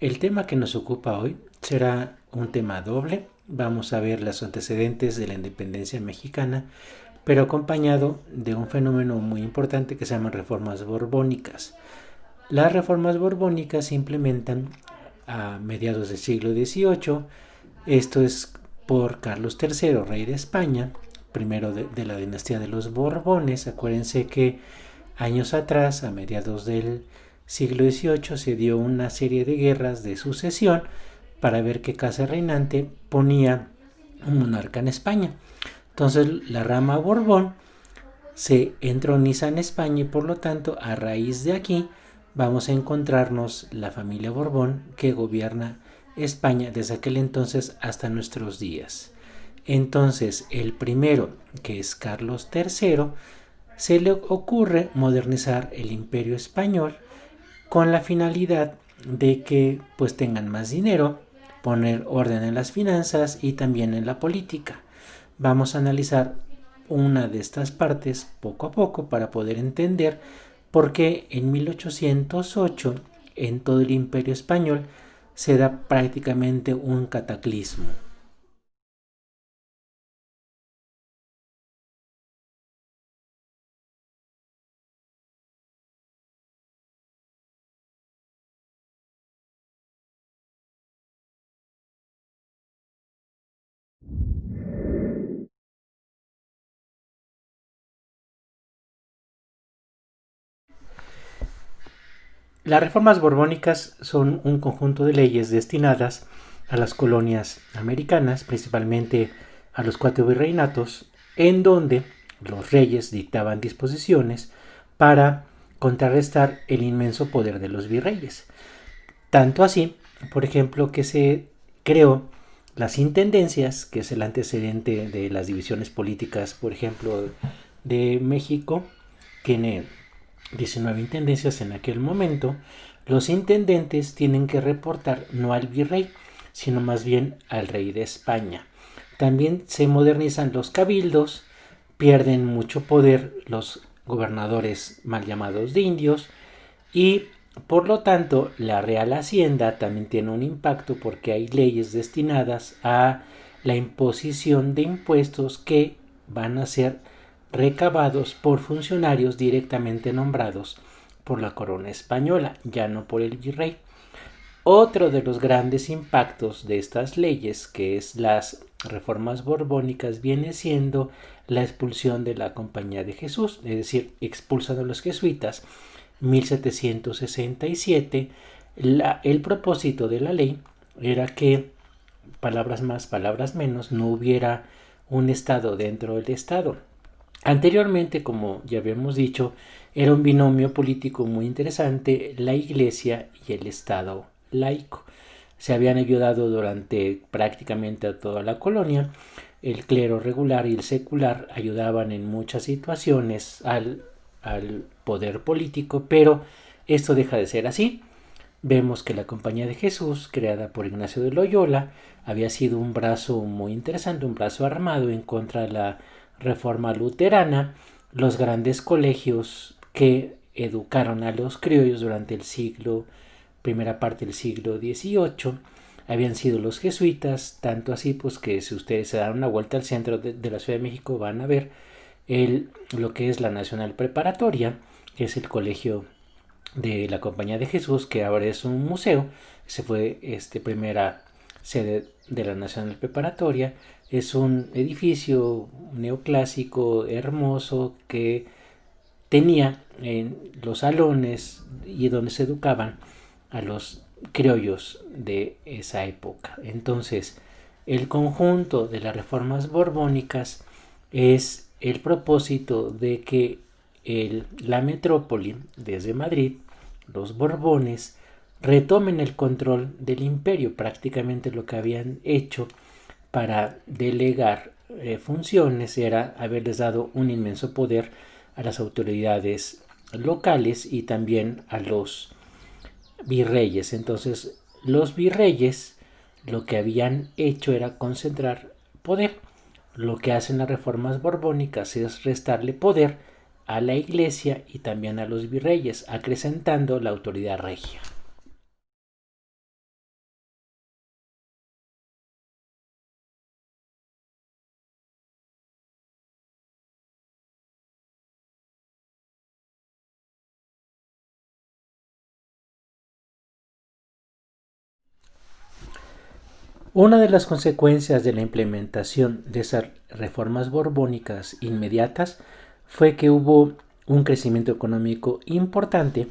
El tema que nos ocupa hoy será un tema doble. Vamos a ver los antecedentes de la independencia mexicana, pero acompañado de un fenómeno muy importante que se llaman reformas borbónicas. Las reformas borbónicas se implementan a mediados del siglo XVIII. Esto es por Carlos III, rey de España, primero de la dinastía de los Borbones. Acuérdense que años atrás, a mediados del siglo XVIII, se dio una serie de guerras de sucesión para ver qué casa reinante ponía un monarca en España. Entonces la rama Borbón se entroniza en España y por lo tanto a raíz de aquí vamos a encontrarnos la familia Borbón que gobierna España desde aquel entonces hasta nuestros días. Entonces el primero, que es Carlos III, se le ocurre modernizar el imperio español con la finalidad de que pues tengan más dinero, poner orden en las finanzas y también en la política. Vamos a analizar una de estas partes poco a poco para poder entender por qué en 1808 en todo el imperio español se da prácticamente un cataclismo. Las reformas borbónicas son un conjunto de leyes destinadas a las colonias americanas, principalmente a los cuatro virreinatos, en donde los reyes dictaban disposiciones para contrarrestar el inmenso poder de los virreyes. Tanto así, por ejemplo, que se creó las intendencias, que es el antecedente de las divisiones políticas, por ejemplo, de México. Tiene 19 intendencias en aquel momento. Los intendentes tienen que reportar no al virrey, sino más bien al rey de España. También se modernizan los cabildos, pierden mucho poder los gobernadores mal llamados de indios y por lo tanto la Real Hacienda también tiene un impacto porque hay leyes destinadas a la imposición de impuestos que van a ser recabados por funcionarios directamente nombrados por la corona española, ya no por el virrey. Otro de los grandes impactos de estas leyes, que es las reformas borbónicas, viene siendo la expulsión de la Compañía de Jesús, es decir, expulsan a los jesuitas. 1767, el propósito de la ley era que, palabras más, palabras menos, no hubiera un Estado dentro del Estado. Anteriormente, como ya habíamos dicho, era un binomio político muy interesante, la Iglesia y el Estado laico. Se habían ayudado durante prácticamente a toda la colonia. El clero regular y el secular ayudaban en muchas situaciones al poder político, pero esto deja de ser así. Vemos que la Compañía de Jesús, creada por Ignacio de Loyola, había sido un brazo muy interesante, un brazo armado en contra de la reforma luterana. Los grandes colegios que educaron a los criollos durante el siglo, primera parte del siglo XVIII, habían sido los jesuitas, tanto así pues que si ustedes se dan una vuelta al centro de la Ciudad de México van a ver lo que es la Nacional Preparatoria, que es el colegio de la Compañía de Jesús, que ahora es un museo. Se fue primera sede de la Nacional Preparatoria. Es un edificio neoclásico hermoso que tenía en los salones y donde se educaban a los criollos de esa época. Entonces, el conjunto de las reformas borbónicas es el propósito de que la metrópoli, desde Madrid, los Borbones, retomen el control del imperio, prácticamente lo que habían hecho para delegar funciones era haberles dado un inmenso poder a las autoridades locales y también a los virreyes. Entonces, los virreyes lo que habían hecho era concentrar poder. Lo que hacen las reformas borbónicas es restarle poder a la iglesia y también a los virreyes, acrecentando la autoridad regia. Una de las consecuencias de la implementación de esas reformas borbónicas inmediatas fue que hubo un crecimiento económico importante,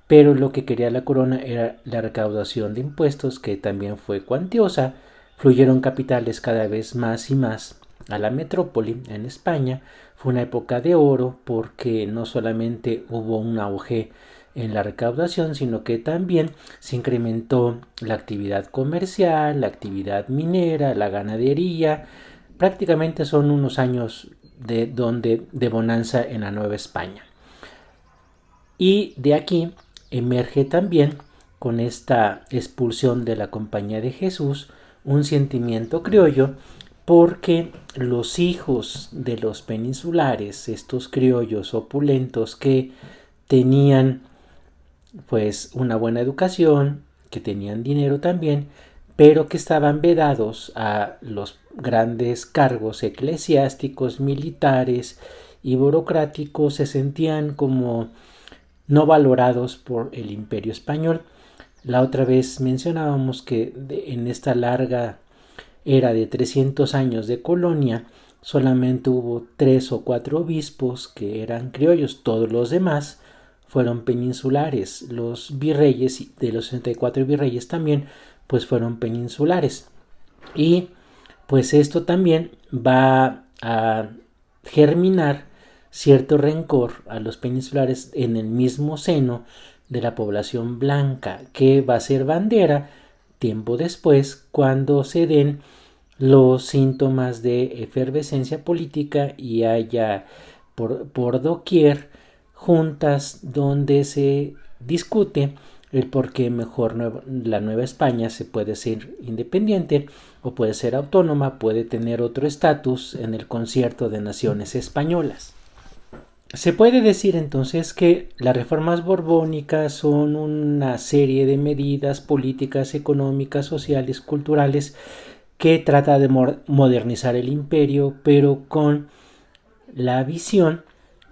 pero lo que quería la corona era la recaudación de impuestos, que también fue cuantiosa. Fluyeron capitales cada vez más y más a la metrópoli en España. Fue una época de oro porque no solamente hubo un auge en la recaudación, sino que también se incrementó la actividad comercial, la actividad minera, la ganadería. Prácticamente son unos años de bonanza en la Nueva España. Y de aquí emerge también, con esta expulsión de la Compañía de Jesús, un sentimiento criollo, porque los hijos de los peninsulares, estos criollos opulentos que tenían pues una buena educación, que tenían dinero también, pero que estaban vedados a los grandes cargos eclesiásticos, militares y burocráticos, se sentían como no valorados por el Imperio Español. La otra vez mencionábamos que en esta larga era de 300 años de colonia, solamente hubo 3 o 4 obispos que eran criollos, todos los demás fueron peninsulares. Los virreyes, de los 64 virreyes también, pues fueron peninsulares. Y pues esto también va a germinar cierto rencor a los peninsulares en el mismo seno de la población blanca, que va a ser bandera tiempo después cuando se den los síntomas de efervescencia política y haya por doquier juntas donde se discute el por qué mejor la Nueva España se puede ser independiente o puede ser autónoma, puede tener otro estatus en el concierto de naciones españolas. Se puede decir entonces que las reformas borbónicas son una serie de medidas políticas, económicas, sociales, culturales que trata de modernizar el imperio, pero con la visión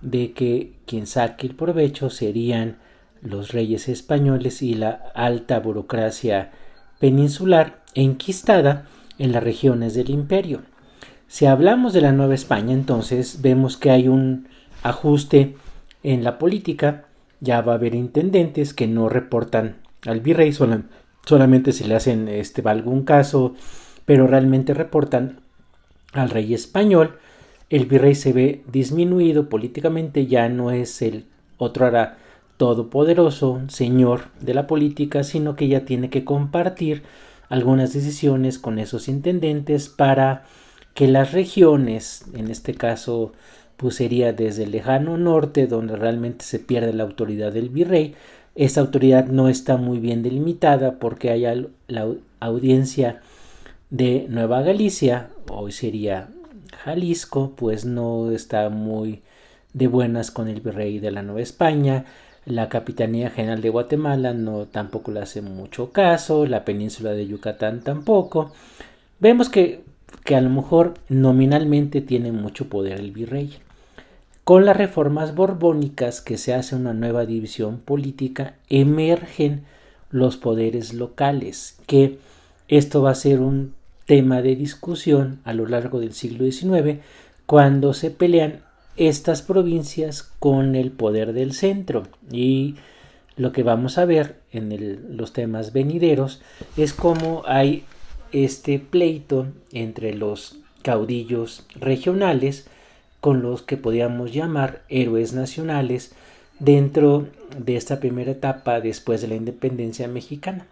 de que quien saque el provecho serían los reyes españoles y la alta burocracia peninsular enquistada en las regiones del imperio. Si hablamos de la Nueva España, entonces vemos que hay un ajuste en la política. Ya va a haber intendentes que no reportan al virrey, solamente se le hacen algún caso, pero realmente reportan al rey español. El virrey se ve disminuido políticamente, ya no es el otro ahora todopoderoso señor de la política, sino que ya tiene que compartir algunas decisiones con esos intendentes para que las regiones, en este caso pues sería desde el lejano norte, donde realmente se pierde la autoridad del virrey. Esta autoridad no está muy bien delimitada porque hay la audiencia de Nueva Galicia, hoy sería Jalisco, pues no está muy de buenas con el virrey de la Nueva España. La Capitanía General de Guatemala no tampoco le hace mucho caso, la península de Yucatán tampoco. Vemos que a lo mejor nominalmente tiene mucho poder el virrey. Con las reformas borbónicas, que se hace una nueva división política, emergen los poderes locales, que esto va a ser un tema de discusión a lo largo del siglo XIX, cuando se pelean estas provincias con el poder del centro. Y lo que vamos a ver en los temas venideros es cómo hay este pleito entre los caudillos regionales con los que podríamos llamar héroes nacionales dentro de esta primera etapa después de la independencia mexicana.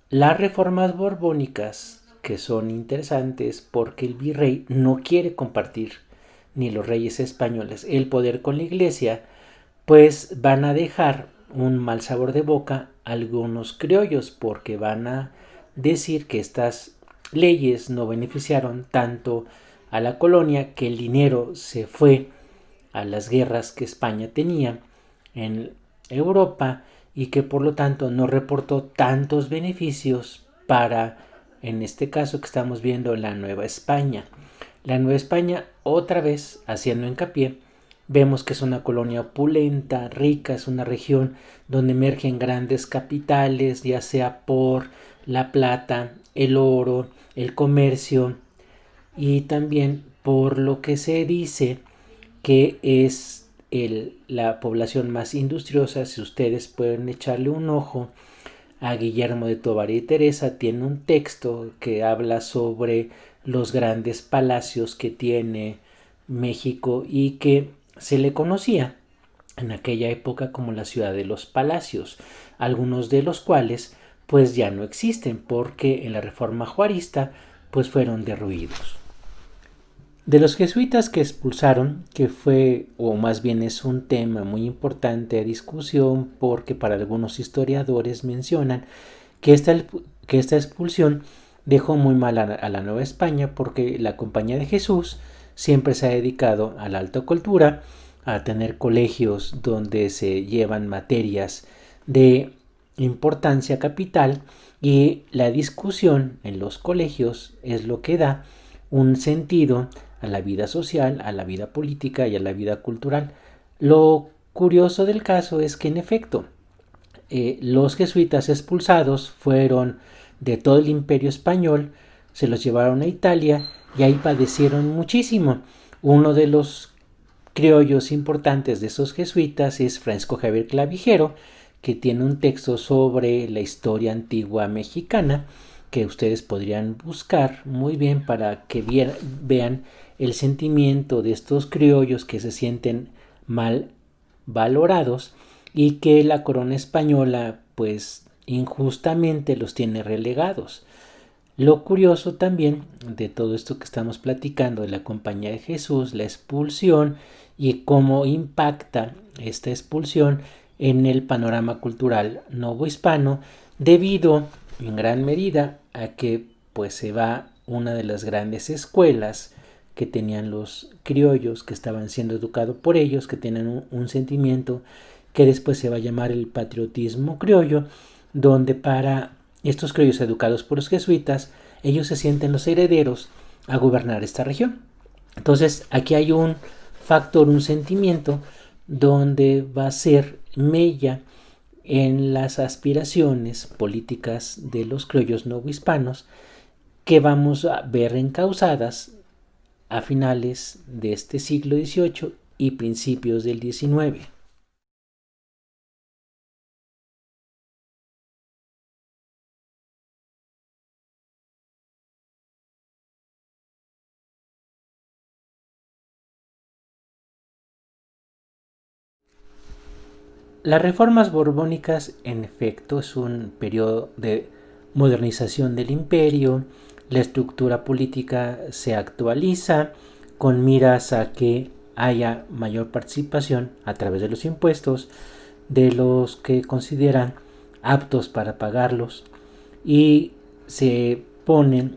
Las reformas borbónicas, que son interesantes porque el virrey no quiere compartir, ni los reyes españoles, el poder con la iglesia, pues van a dejar un mal sabor de boca a algunos criollos, porque van a decir que estas leyes no beneficiaron tanto a la colonia, que el dinero se fue a las guerras que España tenía en Europa y que por lo tanto no reportó tantos beneficios para, en este caso que estamos viendo, la Nueva España. La Nueva España, otra vez haciendo hincapié, vemos que es una colonia opulenta, rica, es una región donde emergen grandes capitales, ya sea por la plata, el oro, el comercio, y también por lo que se dice que es la población más industriosa. Si ustedes pueden echarle un ojo a Guillermo de Tovar y Teresa, tiene un texto que habla sobre los grandes palacios que tiene México y que se le conocía en aquella época como la ciudad de los palacios, algunos de los cuales pues ya no existen porque en la reforma juarista pues fueron derruidos. De los jesuitas que expulsaron, que fue, o más bien es un tema muy importante a discusión, porque para algunos historiadores mencionan que esta expulsión dejó muy mal a la Nueva España, porque la Compañía de Jesús siempre se ha dedicado a la alta cultura, a tener colegios donde se llevan materias de importancia capital, y la discusión en los colegios es lo que da un sentido a la vida social, a la vida política y a la vida cultural. Lo curioso del caso es que en efecto los jesuitas expulsados fueron de todo el imperio español, se los llevaron a Italia y ahí padecieron muchísimo. Uno de los criollos importantes de esos jesuitas es Francisco Javier Clavijero, que tiene un texto sobre la historia antigua mexicana que ustedes podrían buscar muy bien para que vean el sentimiento de estos criollos que se sienten mal valorados y que la corona española pues injustamente los tiene relegados. Lo curioso también de todo esto que estamos platicando de la Compañía de Jesús, la expulsión y cómo impacta esta expulsión en el panorama cultural novohispano, debido en gran medida a que pues se va una de las grandes escuelas que tenían los criollos, que estaban siendo educados por ellos, que tienen un sentimiento que después se va a llamar el patriotismo criollo, donde para estos criollos educados por los jesuitas, ellos se sienten los herederos a gobernar esta región. Entonces aquí hay un factor, un sentimiento donde va a ser mella en las aspiraciones políticas de los criollos novohispanos, que vamos a ver encausadas a finales de este siglo XVIII y principios del XIX. Las reformas borbónicas, en efecto, es un periodo de modernización del imperio. La estructura política se actualiza con miras a que haya mayor participación a través de los impuestos de los que consideran aptos para pagarlos, y se pone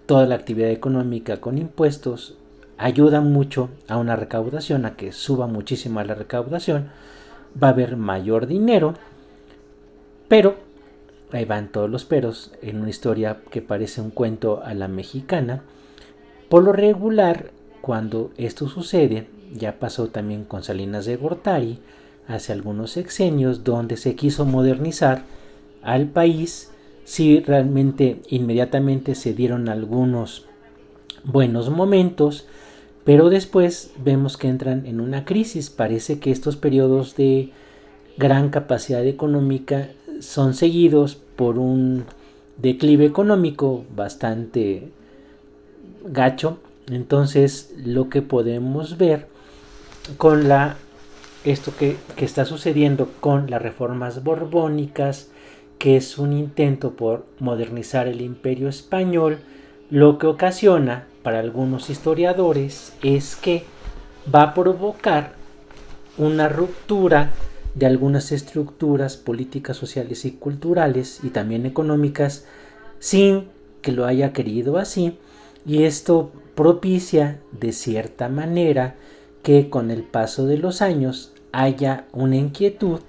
toda la actividad económica con impuestos. Ayuda mucho a una recaudación, a que suba muchísimo la recaudación. Va a haber mayor dinero, pero ahí van todos los peros en una historia que parece un cuento a la mexicana. Por lo regular, cuando esto sucede, ya pasó también con Salinas de Gortari hace algunos sexenios, donde se quiso modernizar al país. Sí, realmente inmediatamente se dieron algunos buenos momentos, pero después vemos que entran en una crisis. Parece que estos periodos de gran capacidad económica son seguidos por un declive económico bastante gacho. Entonces lo que podemos ver con esto que está sucediendo con las reformas borbónicas, que es un intento por modernizar el imperio español, lo que ocasiona para algunos historiadores es que va a provocar una ruptura de algunas estructuras políticas, sociales y culturales, y también económicas, sin que lo haya querido así, y esto propicia de cierta manera que con el paso de los años haya una inquietud,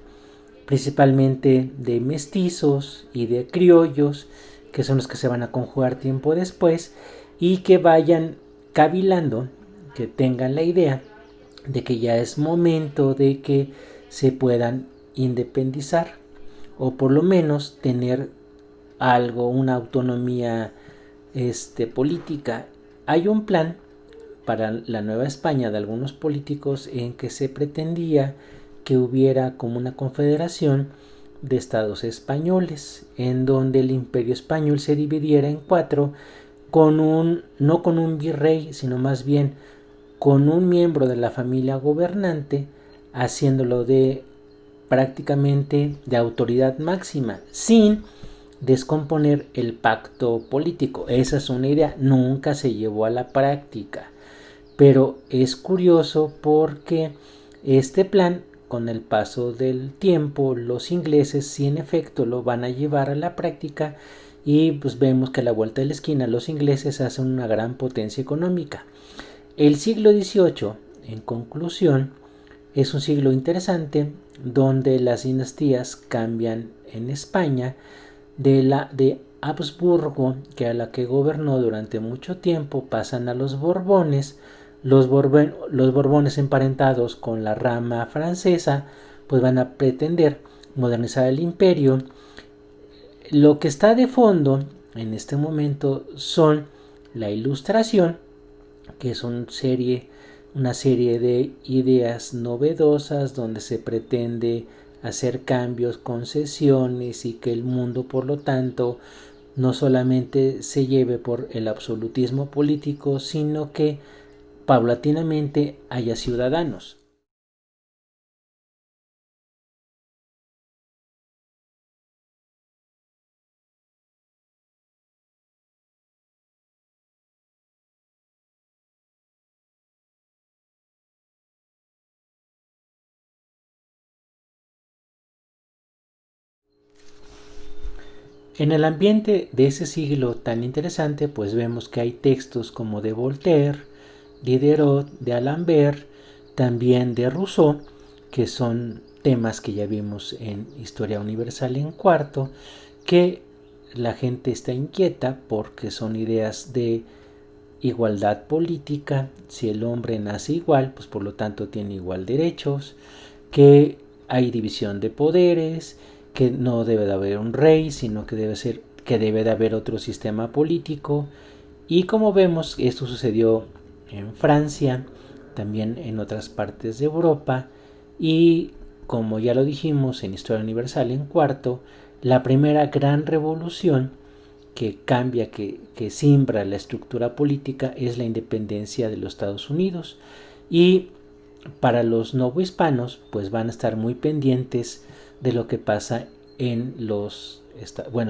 principalmente de mestizos y de criollos, que son los que se van a conjugar tiempo después, y que vayan cavilando, que tengan la idea de que ya es momento de que se puedan independizar, o por lo menos tener algo, una autonomía política. Hay un plan para la Nueva España de algunos políticos en que se pretendía que hubiera como una confederación de estados españoles, en donde el imperio español se dividiera en cuatro, no con un virrey, sino más bien con un miembro de la familia gobernante, haciéndolo de prácticamente de autoridad máxima, sin descomponer el pacto político. Esa es una idea, nunca se llevó a la práctica, pero es curioso porque este plan, con el paso del tiempo, los ingleses sí en efecto lo van a llevar a la práctica, y pues vemos que a la vuelta de la esquina los ingleses hacen una gran potencia económica. El siglo XVIII, en conclusión, es un siglo interesante donde las dinastías cambian en España de la de Habsburgo, que a la que gobernó durante mucho tiempo, pasan a los Borbones. Los Borbones, emparentados con la rama francesa, pues van a pretender modernizar el imperio. Lo que está de fondo en este momento son la Ilustración, que es una serie de ideas novedosas donde se pretende hacer cambios, concesiones, y que el mundo, por lo tanto, no solamente se lleve por el absolutismo político, sino que paulatinamente haya ciudadanos. En el ambiente de ese siglo tan interesante, pues vemos que hay textos como de Voltaire, Diderot, de Alembert, también de Rousseau, que son temas que ya vimos en Historia Universal en cuarto, que la gente está inquieta porque son ideas de igualdad política. Si el hombre nace igual, pues por lo tanto tiene igual derechos, que hay división de poderes, que no debe de haber un rey, sino que debe de haber otro sistema político. Y como vemos, esto sucedió en Francia, también en otras partes de Europa, y como ya lo dijimos en Historia Universal en cuarto, la primera gran revolución que cambia, que simbra la estructura política, es la independencia de los Estados Unidos. Y para los novohispanos, pues van a estar muy pendientes de lo que pasa en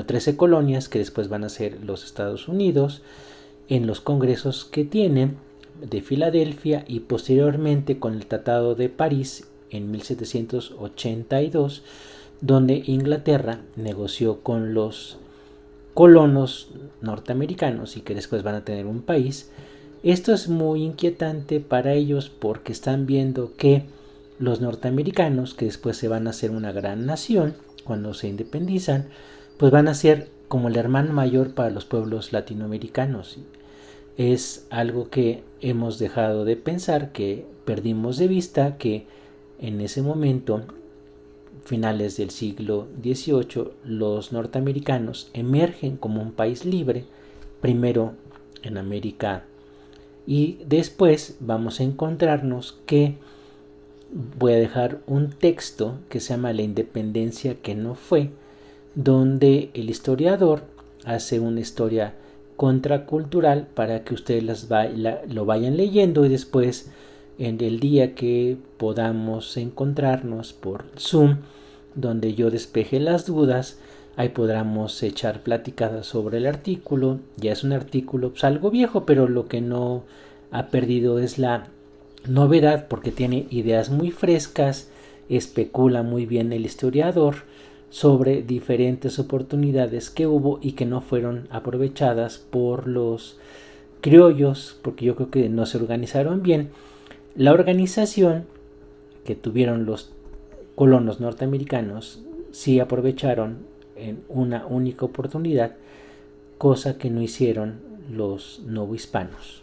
13 colonias que después van a ser los Estados Unidos, en los congresos que tienen de Filadelfia, y posteriormente con el Tratado de París en 1782, donde Inglaterra negoció con los colonos norteamericanos y que después van a tener un país. Esto es muy inquietante para ellos porque están viendo que los norteamericanos, que después se van a hacer una gran nación cuando se independizan, pues van a ser como el hermano mayor para los pueblos latinoamericanos. Es algo que hemos dejado de pensar, que perdimos de vista, que en ese momento, finales del siglo XVIII, los norteamericanos emergen como un país libre, primero en América, y después vamos a encontrarnos que voy a dejar un texto que se llama La independencia que no fue, donde el historiador hace una historia contracultural para que ustedes lo vayan leyendo, y después en el día que podamos encontrarnos por Zoom, donde yo despeje las dudas, ahí podamos echar platicadas sobre el artículo. Ya es un artículo pues algo viejo, pero lo que no ha perdido es la novedad, porque tiene ideas muy frescas, especula muy bien el historiador sobre diferentes oportunidades que hubo y que no fueron aprovechadas por los criollos, porque yo creo que no se organizaron bien. La organización que tuvieron los colonos norteamericanos sí aprovecharon en una única oportunidad, cosa que no hicieron los novohispanos.